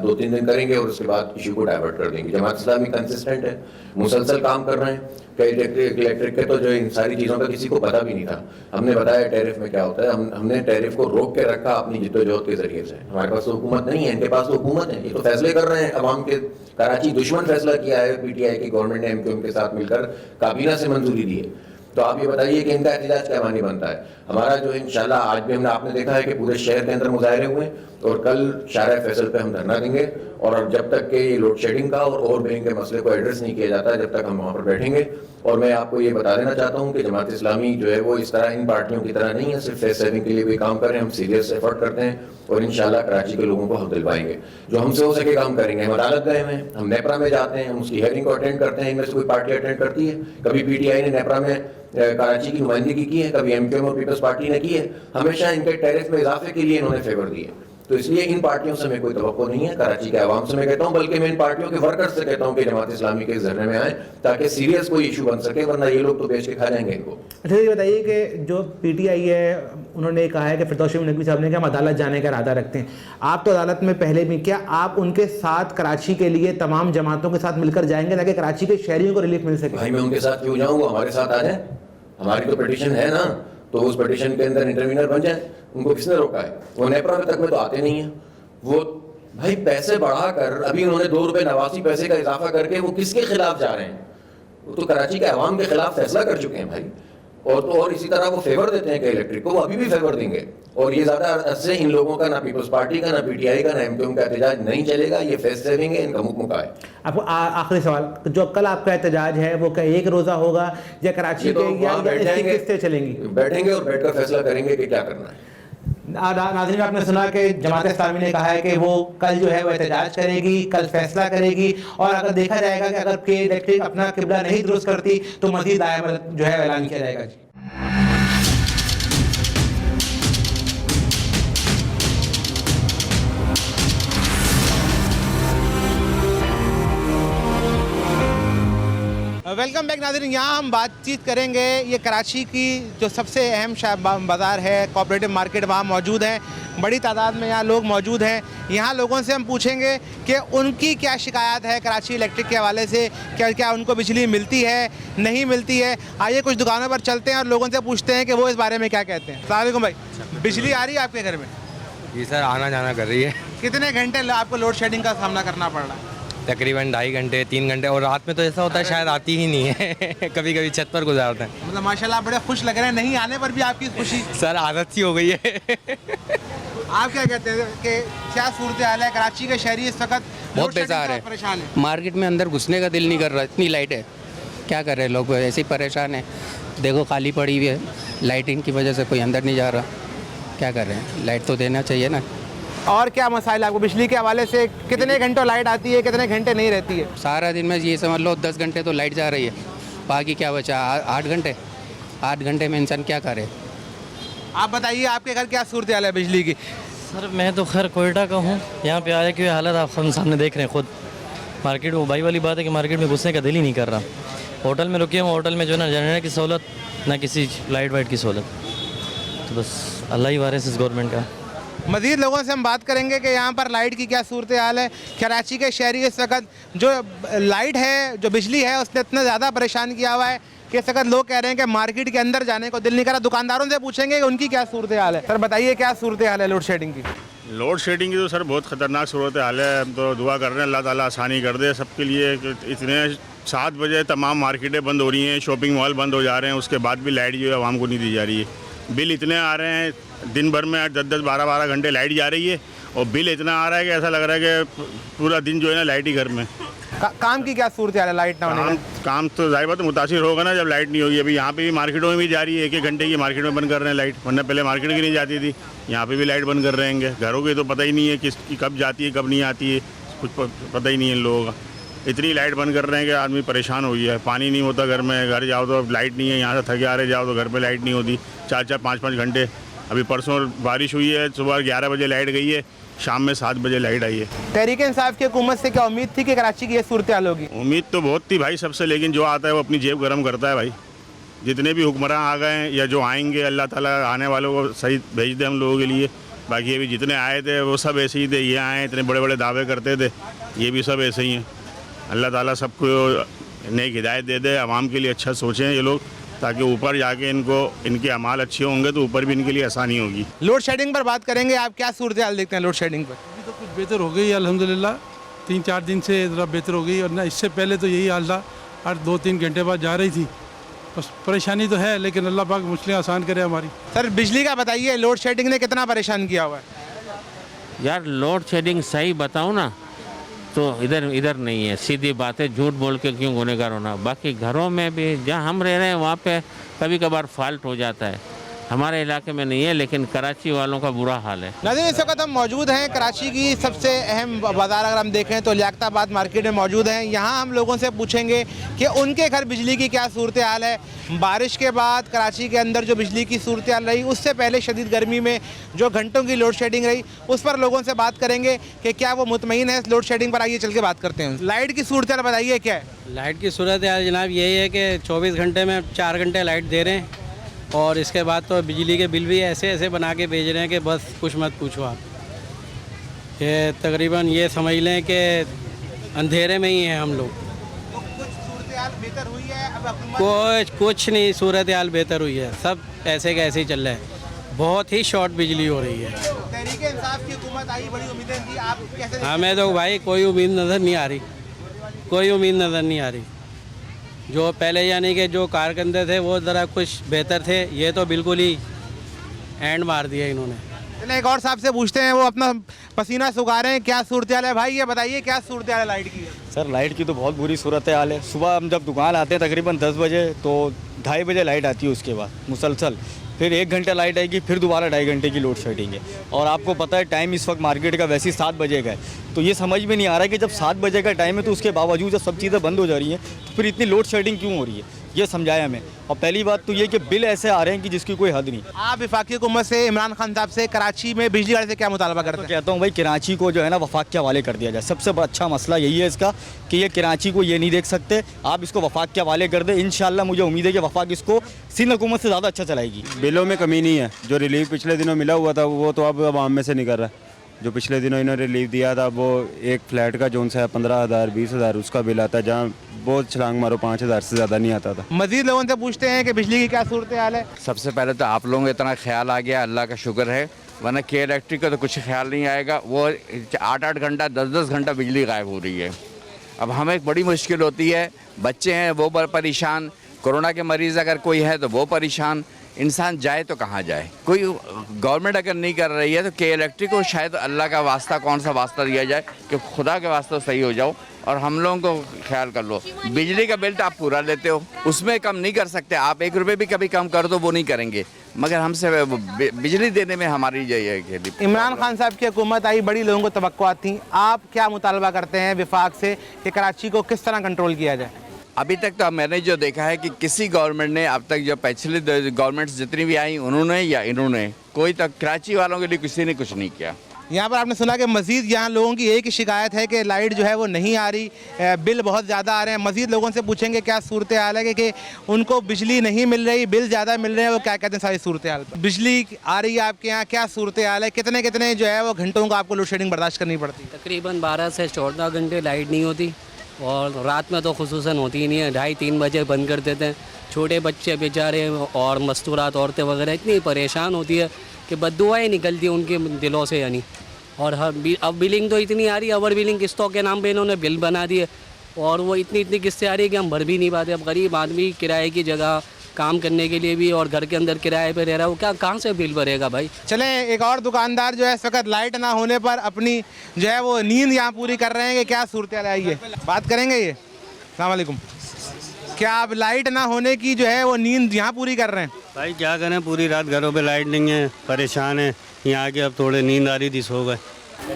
2-3 दिन करेंगे और उसके बाद इशू को डाइवर्ट कर देंगे। जमात इस्लामी कंसिस्टेंट है, मुसलसल काम कर रहे हैं। कई इलेक्ट्रिक के तो जो इन सारी चीज़ों का किसी को पता भी नहीं था। हमने बताया टैरिफ में क्या होता है, हमने टैरिफ को रोक के रखा अपनी जिद्दोजहद के जरिए से। हमारे पास तो हुकूमत नहीं है, इनके पास तो हुकूमत है, ये तो फैसले कर रहे हैं अवाम के। कराची दुश्मन फैसला किया है पीटीआई की गवर्नमेंट ने एमक्यूएम के साथ मिलकर, काबीना से मंजूरी दी है। तो आप ये बताइए कि इनका एहतजाज क्या मानी बनता है? हमारा जो इंशाल्लाह आज भी हमने आपने देखा है कि पूरे शहर के अंदर मुजाहरे हुए और कल शारा फैसल पे हम धरना देंगे। और अब जब तक के ये लोड शेडिंग का और ओवर बिलिंग के मसले को एड्रेस नहीं किया जाता, जब तक हम वहाँ पर बैठेंगे। और मैं आपको ये बता देना चाहता हूँ कि जमात इस्लामी जो है वो इस तरह इन पार्टियों की तरह नहीं है सिर्फ फेस सेविंग के लिए भी काम कर रहे हैं। हम सीरियस एफर्ट करते हैं और इंशाल्लाह कराची के लोगों को हक दिलवाएंगे। जो हमसे हो सके काम करेंगे। हम अदालत गए हैं, हम नेपरा में जाते हैं, हम उसकी हेयरिंग को अटेंड करते हैं। इनमें से कोई पार्टी अटेंड करती है? कभी पीटीआई ने नेपरा में कराची की नुमाइंदगी की है? कभी एमक्यूएम और पीपल्स पार्टी ने की है? हमेशा इनके टैरिफ में इजाफे के लिए इन्होंने फेवर दिए। तो इसलिए इन पार्टियों से मैं कोई तवक्को नहीं है, कराची के आवाम से मैं कहता हूं, बल्कि मैं इन पार्टियों के वर्कर्स से कहता हूं कि जमात इस्लामी के धरने में आए ताकि सीरियस कोई इशू बन सके, वरना ये लोग तो बेच के खा जाएंगे इनको। अच्छा ये बताइए कि जो पीटीआई है उन्होंने कहा है कि फिरदौसी नकवी साहब ने कि हम अदालत जाने का इरादा रखते हैं। आप तो अदालत में पहले भी, क्या आप उनके साथ कराची के लिए तमाम जमातों के साथ मिलकर जाएंगे ताकि कराची के शहरियों को रिलीफ मिल सके? भाई मैं उनके साथ क्यों जाऊँ, वो हमारे साथ आ जाए। हमारी तो पिटीशन है ना, तो उस पिटीशन के अंदर इंटरवीनर बन जाए। उनको किसने रोका है? वो नेपरा तक में तो आते नहीं है। वो भाई पैसे बढ़ाकर अभी उन्होंने 2 रुपए 89 पैसे का इजाफा करके वो किसके खिलाफ जा रहे हैं? वो तो कराची के अवाम के खिलाफ फैसला कर चुके हैं भाई। और तो और इसी तरह वो फेवर देते हैं कि इलेक्ट्रिक को, वो अभी भी फेवर देंगे। और ये ज्यादा अरसे इन लोगों का ना पीपल्स पार्टी का, ना पीटीआई का, ना एमक्यूएम का एहतजाज नहीं चलेगा। ये फेस सेविंग है, इनका मुकमुका है। आपको आखिरी सवाल, जो कल आपका एहतजाज है वो क्या 1 रोजा होगा या कराची तो के या इसकी किस्तें चलेंगी? बैठेंगे और बैठकर फैसला करेंगे कि क्या करना है। नाज़रीन, आपने सुना कि जमात इस्लामी ने कहा है कि वो कल जो है वो एहतजाज करेगी, कल फैसला करेगी। और अगर देखा जाएगा कि अगर के इलेक्ट्रिक अपना किबला नहीं दुरुस्त करती तो मज़ीद दायरा जो है ऐलान किया जाएगा। जी वेलकम बैक नाज़रीन, यहाँ हम बातचीत करेंगे ये कराची की जो सबसे अहम बाज़ार है, कोऑपरेटिव मार्केट, वहाँ मौजूद हैं। बड़ी तादाद में यहाँ लोग मौजूद हैं। यहाँ लोगों से हम पूछेंगे कि उनकी क्या शिकायत है कराची इलेक्ट्रिक के हवाले से, क्या उनको बिजली मिलती है, नहीं मिलती है। आइए कुछ दुकानों पर चलते हैं और लोगों से पूछते हैं कि वो इस बारे में क्या कहते हैं। अस्सलाम वालेकुम भाई, बिजली आ रही है आपके घर में? जी सर, आना जाना कर रही है। कितने घंटे आपको लोड शेडिंग का सामना करना पड़ रहा है? तकरीबन 2.5 घंटे 3 घंटे, और रात में तो ऐसा होता है शायद आती ही नहीं है। कभी कभी छत पर गुजारते हैं। मतलब माशाल्लाह बड़े खुश लग रहे हैं, नहीं आने पर भी आपकी खुशी। सर आदत सी हो गई है। आप क्या कहते हैं कि क्या सूरत हाल है? कराची के शहरी इस वक्त बहुत परेशान है। मार्केट में अंदर घुसने का दिल नहीं कर रहा, इतनी लाइट है। क्या कर रहे हैं लोग, ऐसे ही परेशान है। देखो खाली पड़ी हुई है, लाइटिंग की वजह से कोई अंदर नहीं जा रहा। क्या कर रहे हैं, लाइट तो देना चाहिए ना। और क्या मसाइल आपको बिजली के हवाले से? कितने घंटों लाइट आती है, कितने घंटे नहीं रहती है? सारा दिन में ये समझ लो 10 घंटे तो लाइट जा रही है, बाकी क्या बचा 8 घंटे। 8 घंटे में इंसान क्या करे? आप बताइए आपके घर क्या सूरत हाल है बिजली की? सर मैं तो खैर कोयटा का हूँ, यहाँ पे आया कि हालत आप हम सामने देख रहे हैं खुद। मार्केट वो भाई वाली बात है कि मार्केट में घुसने का दिल ही नहीं कर रहा। होटल में रुके हुए, होटल में जो ना जनरेटर की सहूलत, ना किसी लाइट वाइट की सहूलत। तो बस अल्लाह ही वारिस इस गवर्नमेंट का। मज़ीद लोगों से हम बात करेंगे कि यहाँ पर लाइट की क्या सूरत हाल है। कराची के शहरी इस वक्त जो लाइट है, जो बिजली है, उसने इतना ज़्यादा परेशान किया हुआ है कि इस वक्त लोग कह रहे हैं कि मार्केट के अंदर जाने को दिल नहीं कर रहा। दुकानदारों से पूछेंगे कि उनकी क्या सूरत हाल है। सर बताइए क्या सूरत हाल है लोड शेडिंग की? लोड शेडिंग की तो सर बहुत ख़तरनाक सूरत हाल है। हम तो दुआ कर रहे हैं अल्लाह ताला आसानी कर दे सबके लिए। इतने 7 बजे तमाम मार्केटें बंद हो रही हैं, शॉपिंग मॉल बंद हो जा रहे हैं, उसके बाद भी लाइट जो है आवाम को नहीं दी जा रही है। बिल इतने आ रहे हैं, दिन भर में 10-10, 12-12 घंटे लाइट जा रही है और बिल इतना आ रहा है कि ऐसा लग रहा है कि पूरा दिन जो है ना लाइट ही घर में। काम की क्या सूरत हाल है लाइट ना होने का? काम तो जाहिर बात मुतासिर होगा ना जब लाइट नहीं होगी। अभी यहाँ पे भी मार्केटों में भी जा रही है, 1-1 घंटे की मार्केट में बंद कर रहे हैं लाइट, वरना पहले मार्केट की नहीं जाती थी। यहाँ पे भी लाइट बंद कर रहेंगे। घरों की तो पता ही नहीं है किसकी कब जाती है कब नहीं आती है, कुछ पता ही नहीं है इन लोगों का। इतनी लाइट बंद कर रहे हैं कि आदमी परेशान हो गया है। पानी नहीं होता घर में, घर जाओ तो लाइट नहीं है, यहाँ से थके आ रहे जाओ तो घर पर लाइट नहीं होती 4-4, 5-5 घंटे। अभी परसों बारिश हुई है, सुबह 11 बजे लाइट गई है, शाम में 7 बजे लाइट आई है। तहरीक-ए-इंसाफ की हुकूमत से क्या उम्मीद थी कि कराची की ये सूरत हाल होगी? उम्मीद तो बहुत थी भाई सबसे, लेकिन जो आता है वो अपनी जेब गर्म करता है भाई। जितने भी हुक्मरान आ गए हैं या जो आएंगे, अल्लाह ताला आने वालों को सही भेज दे हम लोगों के लिए। बाकी अभी जितने आए थे वो सब ऐसे ही थे, ये आए इतने बड़े बड़े दावे करते थे, ये भी सब ऐसे ही हैं। अल्लाह ताला सबको नेक हिदायत दे दे, आवाम के लिए अच्छा सोचें ये लोग, ताकि ऊपर जाके इनको इनके अमाल अच्छे होंगे तो ऊपर भी इनके लिए आसानी होगी। लोड शेडिंग पर बात करेंगे, आप क्या सूरत हाल देखते हैं लोड शेडिंग पर? अभी तो कुछ बेहतर हो गई अल्हम्दुलिल्लाह, 3-4 दिन से ज़रा बेहतर हो गई, और ना इससे पहले तो यही हाल था, हर 2-3 घंटे बाद जा रही थी। बस परेशानी तो है, लेकिन अल्लाह पाक मुश्किलें आसान करे हमारी। सर बिजली का बताइए, लोड शेडिंग ने कितना परेशान किया हुआ है? यार लोड शेडिंग सही बताऊँ ना तो इधर नहीं है, सीधी बात है, झूठ बोल के क्यों गुनहगार होना। बाकी घरों में भी जहाँ हम रह रहे हैं वहाँ पे कभी कभार फॉल्ट हो जाता है, हमारे इलाके में नहीं है, लेकिन कराची वालों का बुरा हाल है। नाज़रीन इस वक्त हम मौजूद हैं कराची की सबसे अहम बाज़ार, अगर हम देखें तो लियाकताबाद मार्केट में मौजूद हैं। यहाँ हम लोगों से पूछेंगे कि उनके घर बिजली की क्या सूरत हाल है। बारिश के बाद कराची के अंदर जो बिजली की सूरत हाल रही, उससे पहले शदीद गर्मी में जो घंटों की लोड शेडिंग रही, उस पर लोगों से बात करेंगे कि क्या वो मुतमईन है इस लोड शेडिंग पर। आइए चल के बात करते हैं। लाइट की सूरत हाल बताइए क्या है? लाइट की सूरत हाल जनाब यही है कि 24 घंटे में 4 घंटे लाइट दे रहे हैं, और इसके बाद तो बिजली के बिल भी ऐसे ऐसे बना के भेज रहे हैं कि बस कुछ मत पूछो आप। ये तकरीबन ये समझ लें कि अंधेरे में ही हैं हम लोग। कुछ सूरत हाल बेहतर हुई है? कुछ नहीं सूरत हाल बेहतर हुई है, सब ऐसे के ऐसे ही चल रहा है। बहुत ही शॉर्ट बिजली हो रही है। तहरीक-ए-इंसाफ की हुकूमत आई, बड़ी उम्मीदें थी, आप कैसे? हमें तो भाई कोई उम्मीद नज़र नहीं आ रही, कोई उम्मीद नज़र नहीं आ रही। जो पहले यानी कि जो कारकंदे थे वो ज़रा कुछ बेहतर थे, ये तो बिल्कुल ही एंड मार दिया इन्होंने। चलिए एक और साहब से पूछते हैं, वो अपना पसीना सुखा रहे हैं, क्या सूरत हाल है भाई? ये बताइए क्या सूरत हाल है लाइट की? सर लाइट की तो बहुत बुरी सूरत हाल है। सुबह हम जब दुकान आते हैं तकरीबन 10 बजे, तो 2:30 बजे लाइट आती है, उसके बाद मुसलसल फिर 1 घंटा लाइट आएगी, फिर दोबारा 2.5 घंटे की लोड शेडिंग है। और आपको पता है टाइम इस वक्त मार्केट का वैसे ही 7 बजे का है, तो ये समझ में नहीं आ रहा है कि जब 7 बजे का टाइम है तो उसके बावजूद जब सब चीज़ें बंद हो जा रही हैं तो फिर इतनी लोड शेडिंग क्यों हो रही है, ये समझाया हमें। और पहली बात तो ये कि बिल ऐसे आ रहे हैं कि जिसकी कोई हद नहीं। आप वफाकी हुकूमत से, इमरान खान साहब से कराची में बिजली वाले से क्या मुतालबा करते हैं? कहता हूँ भाई कराची को जो है ना वफाक के हवाले कर दिया जाए। सबसे अच्छा मसला यही है इसका कि ये कराची को ये नहीं देख सकते, आप इसको वफाक के हवाले कर दें। इंशाल्लाह मुझे उम्मीद है कि वफाक इसको सिंध हुकूमत से ज़्यादा अच्छा चलाएगी। बिलों में कमी नहीं है, जो रिलीफ पिछले दिनों मिला हुआ था वो तो अब आवाम में से निकल रहा है। जो पिछले दिनों इन्होंने रिलीफ दिया था वो एक फ्लैट का जोन सा है 15,000 20,000 उसका बिल आता है, जहाँ बहुत छलांग मारो 5,000 से ज़्यादा नहीं आता था। मजीद लोगों से पूछते हैं कि बिजली की क्या सूरत हाल है। सबसे पहले तो आप लोगों को इतना ख्याल आ गया, अल्लाह का शुक्र है, वरना के इलेक्ट्रिक का तो कुछ ख्याल नहीं आएगा। वो 8-8 घंटा 10-10 घंटा बिजली गायब हो रही है। अब हमें एक बड़ी मुश्किल होती है, बच्चे हैं वो परेशान, कोरोना के मरीज़ अगर कोई है तो वो परेशान, इंसान जाए तो कहाँ जाए। कोई गवर्नमेंट अगर नहीं कर रही है तो के इलेक्ट्रिक को शायद अल्लाह का वास्ता कौन सा वास्ता दिया जाए कि खुदा के वास्ते सही हो जाओ और हम लोगों को ख्याल कर लो। बिजली का बिल तो आप पूरा लेते हो, उसमें कम नहीं कर सकते आप, 1 रुपये भी कभी कम कर दो वो नहीं करेंगे, मगर हमसे बिजली देने में हमारी यही। इमरान खान साहब की हुकूमत आई, बड़ी लोगों को तवक्कुआत थी, आप क्या मुतालबा करते हैं विफाक से कि कराची को किस तरह कंट्रोल किया जाए? अभी तक तो मैंने जो देखा है कि किसी गवर्नमेंट ने अब तक जो पिछली गवर्नमेंट्स जितनी भी आई उन्होंने या इन्होंने कोई तक कराची वालों के लिए किसी ने कुछ नहीं किया। यहाँ पर आपने सुना कि मज़ीद यहाँ लोगों की एक ही शिकायत है कि लाइट जो है वो नहीं आ रही, बिल बहुत ज़्यादा आ रहे हैं। मज़ीद लोगों से पूछेंगे क्या सूरत हाल है कि उनको बिजली नहीं मिल रही, बिल ज़्यादा मिल रहे हैं, वो क्या कहते हैं सारी सूरत हाल। बिजली आ रही है आपके यहाँ, क्या सूरत हाल है? कितने कितने जो है वो घंटों को आपको लोड शेडिंग बर्दाश्त करनी पड़ती है? तकरीबन 12 से 14 घंटे लाइट नहीं होती, और रात में तो खुसूसन होती ही नहीं है, 2:30-3 बजे बंद कर देते हैं। छोटे बच्चे बेचारे और मस्तूरात औरतें वगैरह इतनी परेशान होती है कि बद्दुआएं निकलती हैं उनके दिलों से यानी। और अब बिलिंग तो इतनी आ रही है, ओवर बिलिंग किस्तों के नाम पे इन्होंने बिल बना दिए और वो इतनी किस्तें आ रही है कि हम भर भी नहीं पाते। अब गरीब आदमी किराए की जगह काम करने के लिए भी और घर के अंदर किराए पे रह रहा है, वो क्या कहाँ से बिल भरेगा भाई। चले एक और दुकानदार जो है इस वक्त लाइट ना होने पर अपनी जो है वो नींद यहाँ पूरी कर रहे हैं कि क्या सूरत हाल है, बात करेंगे ये। अस्सलाम वालेकुम, क्या आप लाइट ना होने की जो है वो नींद यहाँ पूरी कर रहे हैं? भाई क्या करें, पूरी रात घरों पे लाइट नहीं है, परेशान है। यहाँ के अब थोड़े नींद आ रही थी, सो गए।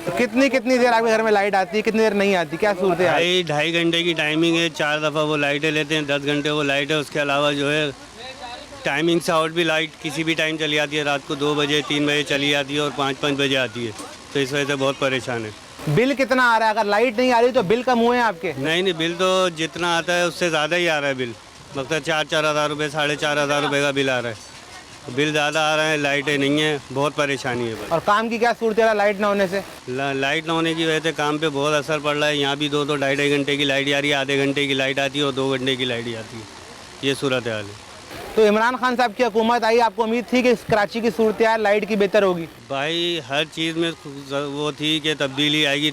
तो कितनी देर आपके घर में लाइट आती है, कितनी देर नहीं आती, क्या सूरत है? भाई 2.5 घंटे की टाइमिंग है, 4 दफ़ा वो लाइटें लेते हैं, 10 घंटे वो लाइट है। उसके अलावा जो है टाइमिंग से आउट भी लाइट किसी भी टाइम चली जाती है, रात को 2 बजे 3 बजे चली जाती है और 5-5 बजे आती है। तो इस वजह से बहुत परेशान है। बिल कितना आ रहा है? अगर लाइट नहीं आ रही तो बिल कम हुए हैं आपके? नहीं, बिल तो जितना आता है उससे ज़्यादा ही आ रहा है बिल। मतलब 4-4 हज़ार रुपये, 4,500 हज़ार रुपये का बिल आ रहा है। बिल ज़्यादा आ रहा है, लाइटें नहीं है, बहुत परेशानी है भाई। और काम की क्या सूरत है लाइट ना होने से? लाइट ना होने की वजह से काम पे बहुत असर पड़ रहा है। यहाँ भी 2-2 2.5 घंटे की लाइट आ रही है, आधे घंटे की लाइट आती है और 2 घंटे की लाइट आती है। ये सूरत हाल है। तो इमरान खान साहब की हुकूमत आई, आपको उम्मीद थी कि कराची की सूरत हाल लाइट की बेहतर होगी? भाई हर चीज़ में वो थी कि तब्दीली आएगी।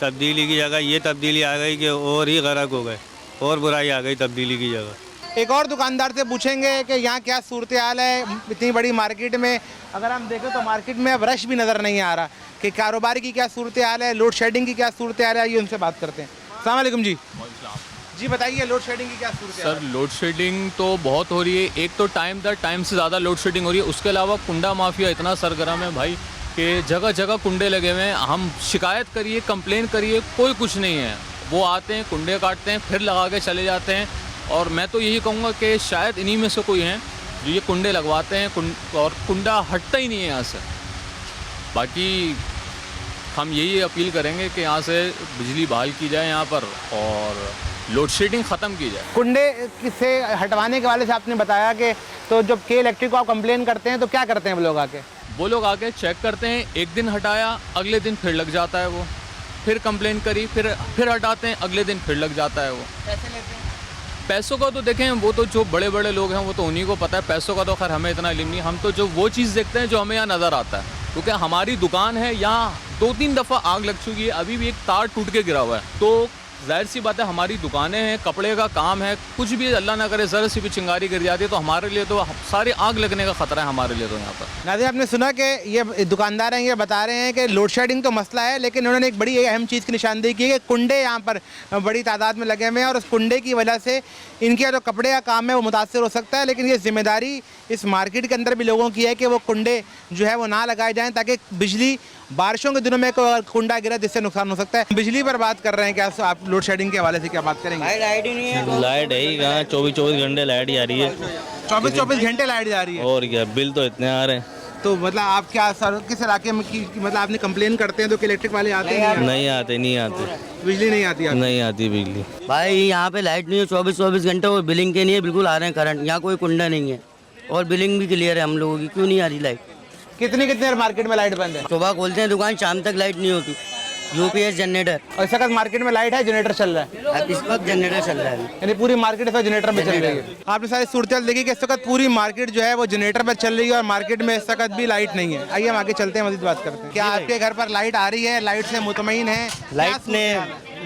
तब्दीली की जगह ये तब्दीली आ गई कि और ही गरक हो गए, और बुराई आ गई तब्दीली की जगह। एक और दुकानदार से पूछेंगे कि यहाँ क्या सूरत हाल है इतनी बड़ी मार्केट में। अगर हम देखें तो मार्केट में अब रश भी नज़र नहीं आ रहा कि कारोबार की क्या सूरत हाल है, लोड शेडिंग की क्या सूरत हाल है, ये उनसे बात करते हैं। अस्सलाम वालेकुम जी, बताइए लोड शेडिंग की क्या सूरत हाल है? सर लोड शेडिंग तो बहुत हो रही है। एक तो टाइम से ज़्यादा लोड शेडिंग हो रही है। उसके अलावा कुंडा माफिया इतना सरगर्म है भाई कि जगह जगह कुंडे लगे हुए हैं। हम शिकायत करिए, कंप्लेन करिए, कोई कुछ नहीं है। वो आते हैं, कुंडे काटते हैं, फिर लगा के चले जाते हैं। और मैं तो यही कहूँगा कि शायद इन्हीं में से कोई हैं जो ये कुंडे लगवाते हैं और कुंडा हटता ही नहीं है यहाँ से। बाकी हम यही अपील करेंगे कि यहाँ से बिजली बहाल की जाए यहाँ पर और लोड शेडिंग ख़त्म की जाए। कुंडे से हटवाने के वाले से आपने बताया कि तो जब के इलेक्ट्रिक को आप कंप्लेन करते हैं तो क्या करते हैं वो लोग आके? वो लोग आके चेक करते हैं, एक दिन हटाया, अगले दिन फिर लग जाता है वो, फिर कंप्लेन करी, फिर हटाते हैं, अगले दिन फिर लग जाता है वो। पैसे लेते हैं? पैसों का तो देखें, वो तो जो बड़े बड़े लोग हैं वो तो उन्हीं को पता है। पैसों का तो खैर हमें इतना इल्म नहीं। हम तो जो वो चीज़ देखते हैं जो हमें यहाँ नज़र आता है, क्योंकि हमारी दुकान है, यहाँ 2-3 दफ़ा आग लग चुकी है, अभी भी एक तार टूट के गिरा हुआ है। तो जाहिर सी बात है, हमारी दुकानें हैं, कपड़े का काम है, कुछ भी अल्लाह ना करे ज़रा सी भी चिंगारी गिर जाती है तो हमारे लिए तो सारी आग लगने का ख़तरा है हमारे लिए तो यहाँ पर। नाज़रीन, आपने सुना कि ये दुकानदार हैं, ये बता रहे हैं कि लोड शेडिंग तो मसला है, लेकिन उन्होंने एक बड़ी अहम चीज़ की निशानदेही की है कि कुंडे यहाँ पर बड़ी तादाद में लगे हुए हैं और उस कुंडे की वजह से इनके जो कपड़े का काम है वो मुतासर हो सकता है। लेकिन ये जिम्मेदारी इस मार्केट के अंदर भी लोगों की है कि वो कुंडे जो है वो ना लगाए जाएँ, ताकि बिजली बारिशों के दिनों में कोई कुंडा गिरा जिससे नुकसान हो सकता है। बिजली पर बात कर रहे हैं, क्या आप लोड शेडिंग के हवाले से क्या बात करेंगे? लाइट ही नहीं है। लाइट है ही कहाँ, 24-24 घंटे लाइट जा रही है। 24-24 घंटे लाइट जा रही है और क्या, बिल तो इतने आ रहे हैं। तो मतलब आप क्या सर किस इलाके में की मतलब आपने कंप्लेन करते हैं तो इलेक्ट्रिक वाले आते हैं? नहीं आते। बिजली नहीं आती? नहीं आती बिजली। भाई यहाँ पे लाइट नहीं है 24-24 घंटे और बिलिंग के नहीं है, बिल्कुल आ रहे हैं करंट। यहाँ कोई कुंडा नहीं है और बिलिंग भी क्लियर है हम लोगों की। क्यों नहीं आ रही लाइट? कितनी देर मार्केट में लाइट बंद है? सुबह खोलते हैं दुकान, शाम तक लाइट नहीं होती। UPS generator. और इस वक्त मार्केट में लाइट है, जनरेटर चल रहा है? इस वक्त जनरेटर चल रहा है, यानी पूरी मार्केट इस वक्त जनरेटर पे चल रही है। आपने सारी सूरत देखी कि इस वक्त पूरी मार्केट जो है वो जनरेटर पे चल रही है और मार्केट में इस वक्त भी लाइट नहीं है। आइए हम आगे चलते हैं, मज़ीद बात करते हैं। क्या आपके घर पर लाइट आ रही है? लाइट से मुतमईन है?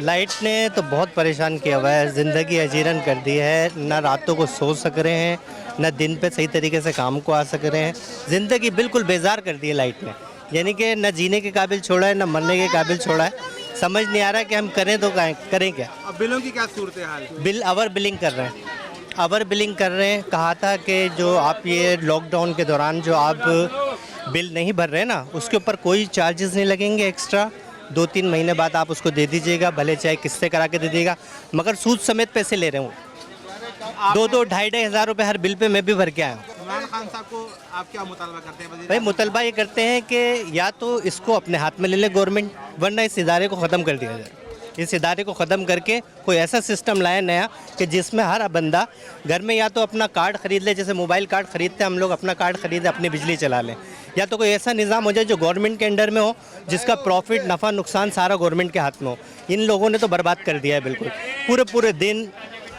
लाइट ने तो बहुत परेशान किया हुआ है, ज़िंदगी अजीरन कर दी है। न रातों को सो सक रहे हैं, न दिन पे सही तरीके से काम को आ सक रहे हैं। ज़िंदगी बिल्कुल बेजार कर दी है लाइट ने, यानी कि न जीने के काबिल छोड़ा है, न मरने के काबिल छोड़ा है। समझ नहीं आ रहा है कि हम करें तो करें क्या। अब बिलों की क्या सूरत हाल? बिल अवर बिलिंग कर रहे हैं, अवर बिलिंग कर रहे हैं। कहा था कि जो आप ये लॉकडाउन के दौरान जो आप बिल नहीं भर रहे हैं ना, उसके ऊपर कोई चार्जेस नहीं लगेंगे एक्स्ट्रा। 2-3 महीने बाद आप उसको दे दीजिएगा, भले चाहे किस्तें करा के दे दीजिएगा, मगर सूद समेत पैसे ले रहे हैं। 2-2 2,500 हज़ार रुपये हर बिल पे मैं भी भर के आया हूँ। इमरान खान साहब को आप क्या मुतालबा करते हैं? भाई मुतालबा ये करते हैं कि या तो इसको अपने हाथ में ले ले गवर्नमेंट, वरना इस इदारे को ख़त्म कर दिया जाए। इस इदारे को ख़त्म करके कोई ऐसा सिस्टम लाए नया कि जिसमें हर बंदा घर में या तो अपना कार्ड ख़रीद ले, जैसे मोबाइल कार्ड ख़रीदते हैं हम लोग, अपना कार्ड ख़रीदे अपनी बिजली चला लें, या तो कोई ऐसा निज़ाम हो जाए जो गवर्नमेंट के अंडर में हो, जिसका प्रॉफिट नफ़ा नुकसान सारा गवर्नमेंट के हाथ में हो। इन लोगों ने तो बर्बाद कर दिया है बिल्कुल। पूरे पूरे दिन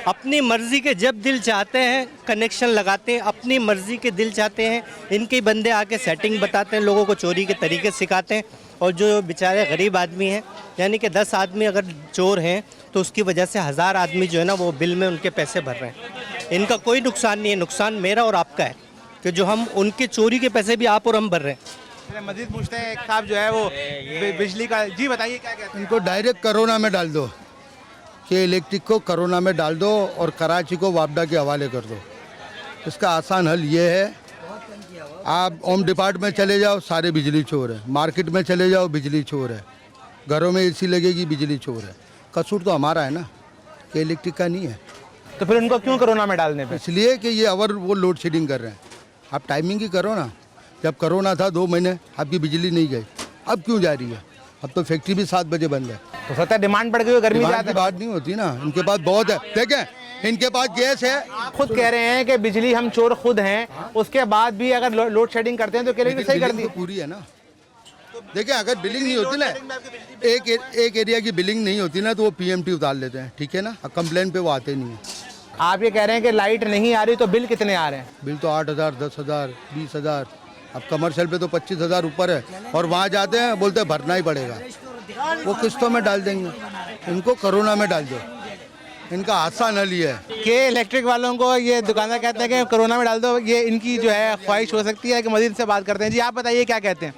अपनी मर्ज़ी के जब दिल चाहते हैं कनेक्शन लगाते हैं, अपनी मर्ज़ी के दिल चाहते हैं इनके बंदे आके सेटिंग बताते हैं, लोगों को चोरी के तरीके सिखाते हैं। और जो बेचारे गरीब आदमी हैं, यानी कि 10 आदमी अगर चोर हैं तो उसकी वजह से 1000 आदमी जो है ना वो बिल में उनके पैसे भर रहे हैं। इनका कोई नुकसान नहीं है, नुकसान मेरा और आपका है कि जो हम उनके चोरी के पैसे भी आप और हम भर रहे हैं। मजीद पूछते हैं, एक साहब जो है वो बिजली का, जी बताइए क्या कहते हैं? इनको डायरेक्ट कोरोना में डाल दो कि इलेक्ट्रिक को कोरोना में डाल दो और कराची को वापडा के हवाले कर दो। इसका आसान हल ये है, आप होम डिपार्टमेंट में चले जाओ, सारे बिजली चोर है। मार्केट में चले जाओ, बिजली चोर है। घरों में एसी लगेगी, बिजली चोर है। कसूर तो हमारा है ना, कि इलेक्ट्रिक का नहीं है। तो फिर उनको क्यों कोरोना में डालने पे? इसलिए कि ये अवर वो लोड शेडिंग कर रहे हैं। आप टाइमिंग ही करो ना। जब कोरोना था 2 महीने आपकी बिजली नहीं गई, अब क्यों जा रही है? अब तो फैक्ट्री भी 7 बजे बंद है। तो सत्ता डिमांड बढ़ गई, गर्मी डिमांड की बात नहीं होती ना, इनके पास बहुत है। देखें इनके पास गैस है। खुद कह रहे हैं कि बिजली हम चोर खुद हैं, उसके बाद भी अगर लोड शेडिंग करते हैं तो कह रहे हैं कि सही कर दी। पूरी है ना। देखिए अगर बिलिंग नहीं होती ना, एक एरिया की बिलिंग नहीं होती ना तो वो पीएमटी उतार लेते हैं, ठीक है ना। कंप्लेन पे वो आते नहीं है। आप ये कह रहे हैं कि लाइट नहीं आ रही तो बिल कितने आ रहे हैं? बिल तो 8000, 10000, 20000। अब कमर्शियल पे तो 25000 ऊपर है और वहाँ जाते हैं बोलते हैं भरना ही पड़ेगा। वो किस्तों में डाल देंगे। इनको कोरोना में डाल दो, इनका आसान हल ये है कि इलेक्ट्रिक वालों को ये दुकानदार कहते हैं कि कोरोना में डाल दो। ये इनकी जो है ख्वाहिश हो सकती है कि मजीद से बात करते हैं। जी आप बताइए क्या कहते हैं?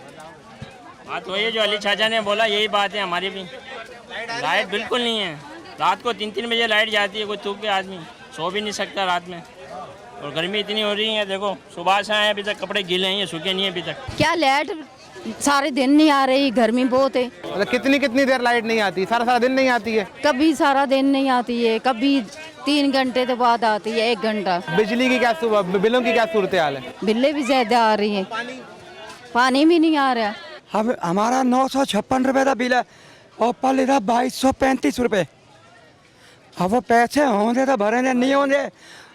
बात वही है जो अली चाचा ने बोला, यही बात है हमारी भी। लाइट बिल्कुल नहीं है। रात को 3-3 बजे लाइट जाती है, कोई थूक के आदमी सो भी नहीं सकता रात में। और गर्मी इतनी हो रही है, देखो सुबह से आए अभी तक कपड़े गीले हैं, सूखे नहीं है अभी तक। क्या लाइट सारे दिन नहीं आ रही, गर्मी बहुत है। मतलब कितनी देर लाइट नहीं आती? सारा दिन नहीं आती है? कभी सारा दिन नहीं आती है, कभी 3 घंटे के बाद आती है, 1 घंटा। बिजली की क्या बिलों की क्या सूरत हाल है? बिल्लें भी ज्यादा आ रही है, पानी भी नहीं आ रहा। हमारा 956 रुपये का बिल है और पहले था 2235 रुपये। अब वो पैसे होंगे तो भरेंगे, नहीं होंगे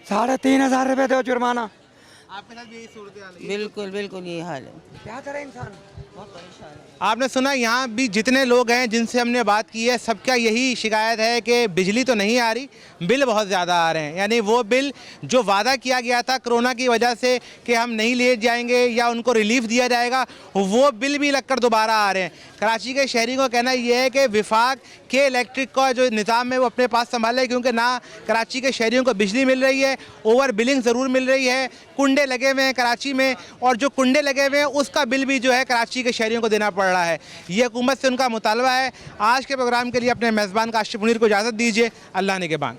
3500 रुपये दो जुर्माना। आपके साथ भी यही सूरत हाल है? बिल्कुल बिल्कुल ये हाल है। क्या करे इंसान, बहुत परेशान है। आपने सुना, यहाँ भी जितने लोग हैं जिनसे हमने बात की है सबका यही शिकायत है कि बिजली तो नहीं आ रही, बिल बहुत ज़्यादा आ रहे हैं। यानी वो बिल जो वादा किया गया था कोरोना की वजह से कि हम नहीं ले जाएंगे या उनको रिलीफ दिया जाएगा, वो बिल भी लगकर दोबारा आ रहे हैं। कराची के शहरियों का कहना यह है कि विफाक के इलेक्ट्रिक का जो निज़ाम है वो अपने पास संभाले, क्योंकि ना कराची के शहरियों को बिजली मिल रही है, ओवर बिलिंग ज़रूर मिल रही है, कुंडे लगे हुए हैं कराची में, और जो कुंडे लगे हुए हैं उसका बिल भी जो है कराची के शहरियों को देना पड़ रहा है। ये हुकूमत से उनका मुतालबा है। आज के प्रोग्राम के लिए अपने मेज़बान काशिफ मुनीर को इजाज़त दीजिए। अल्लाह निगहबान।